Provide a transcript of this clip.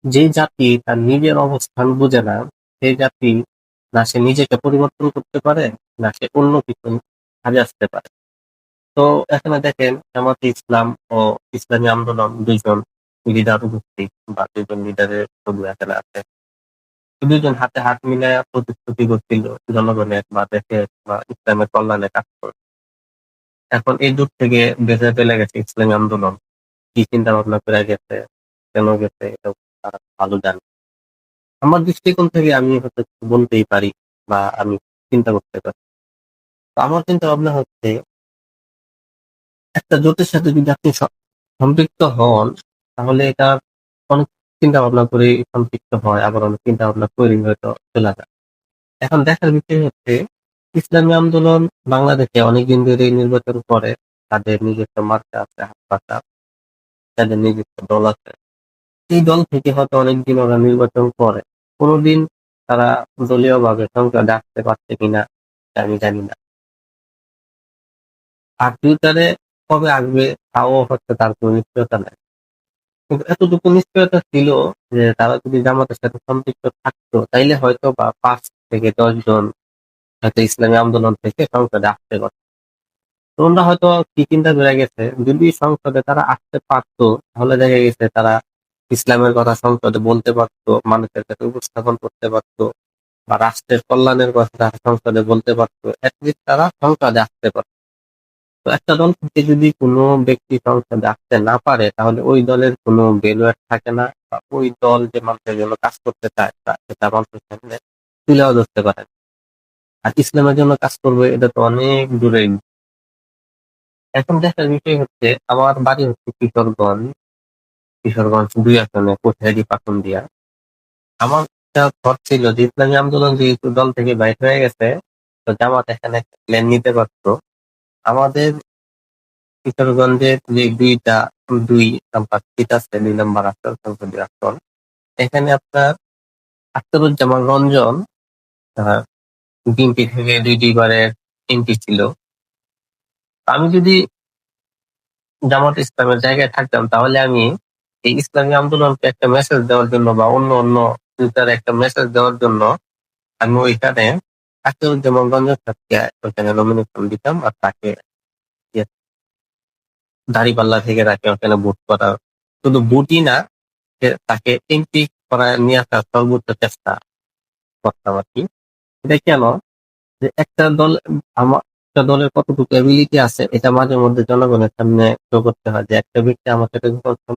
যে জাতি তার নিজের অবস্থান বুঝে না, সেই জাতি না সে নিজেকে পরিবর্তন করতে পারে, না সে অন্য কিছু কাজে আসতে পারে। তো এখানে দেখেন জামাতে ইসলাম ও ইসলামী আন্দোলন দুইজন লিডার উপস্থিত, বা দুইজন লিডারের ছবি এখানে আছে। দুইজন হাতে হাত মিলায় প্রতিশ্রুতি করছিল জনগণের বা দেশের বা ইসলামের কল্যাণে কাজ করবে। এখন এই যুগ থেকে বেঁচে ফেলে গেছে ইসলামী আন্দোলন, কি চিন্তা ভাবনা করে গেছে, কেন গেছে, এটা তারা ভালো জানে। আমার দৃষ্টিকোণ থেকে আমি হয়তো বলতেই পারি বা আমি চিন্তা করতে পারি। তো আমার চিন্তা ভাবনা হচ্ছে, একটা জোটের সাথে যদি আপনি সম্পৃক্ত হন, তাহলে এটা অনেক চিন্তা ভাবনা করে সম্পৃক্ত হয়, আবার অনেক চিন্তা ভাবনা করে হয়তো চলে যায়। এখন দেখার বিষয় হচ্ছে, ইসলামী আন্দোলন বাংলাদেশে অনেকদিন ধরে নির্বাচন করে, তাদের নিজস্ব মার্কা আছে, হাত পাকা, তাদের নিজস্ব দল আছে। এই দল থেকে হয়তো অনেকদিন ওরা নির্বাচন করে, কোনোদিন তারা দলীয় ভাবে সংসদে আসতে পারছে কিনা আমি জানি না। আর ফিউচারে কবে আসবে তাও হচ্ছে তার কোনো নিশ্চয়তা নাই। কিন্তু এতটুকু নিশ্চয়তা ছিল যে তারা যদি জামাতের সাথে সম্পৃক্ত থাকতো, তাইলে হয়তো বা 5 থেকে 10 জন হয়তো ইসলামী আন্দোলন থেকে সংসদে আসতে পারত। তোমরা হয়তো কি চিন্তা করে গেছে, যদি সংসদে তারা আসতে পারতো, তাহলে দেখা গেছে তারা ইসলামের কথা সংসদে বলতে পারতো, মানুষের কাছে উপস্থাপন করতে পারতো, বা রাষ্ট্রের কল্যাণের কথা তারা সংসদে বলতে পারতো, অ্যাটলিস্ট তারা সংসদে আসতে পারতো। তো একটা দল থেকে যদি কোনো ব্যক্তি সংসদে আসতে না পারে, তাহলে ওই দলের কোনো ভ্যালু থাকে না, বা ওই দল যে মানুষের জন্য কাজ করতে চায় সেটা মানুষের সামনে তুলেও ধরতে পারে না। আর ইসলামের জন্য কাজ করবে, এটা তো অনেক দূরে। এখন দেখার বিষয় হচ্ছে, আমার বাড়ি হচ্ছে কিশোরগঞ্জ। কিশোরগঞ্জ 2 আসনে কোঠারি পাকুন দিয়া। আমার একটা থট ছিল যে ইসলামী আন্দোলন যেহেতু দল থেকে বাইর হয়ে গেছে, তো জামাত এখানে একটা প্ল্যান নিতে পারতো। আমাদের কিশোরগঞ্জের যে দুই নাম্বার সিট আছে, 2 নম্বর আসন, সংসদীয় আসন, এখানে আপনার আখতারুজ্জামান রঞ্জন বিএনপি থেকে 2 বারের এমপি ছিল। আমি যদি জামাত ইসলামের জায়গায় থাকতাম, তাহলে আমি এই ইসলামী আন্দোলনকে একটা মেসেজ দেওয়ার জন্য বা অন্য অন্য ফিউচারে একটা মেসেজ দেওয়ার জন্য আমি ওইখানে আখতারুজ্জামান রঞ্জন সাহেবকে ওইখানে নমিনেশন দিতাম, আর তাকে দাঁড়িপাল্লা থেকে তাকে ওখানে ভোট করা, শুধু ভোটই না, তাকে এমপি করা নিয়ে আসার সর্বোচ্চ চেষ্টা করতাম আর কি। এটা কেন, যে একটা দলের কতটুকু এবিলিটি আছে, এটা মাঝে মধ্যে জনগণের সামনে শো করতে হয়, যে একটা ব্যক্তি আমার সাথে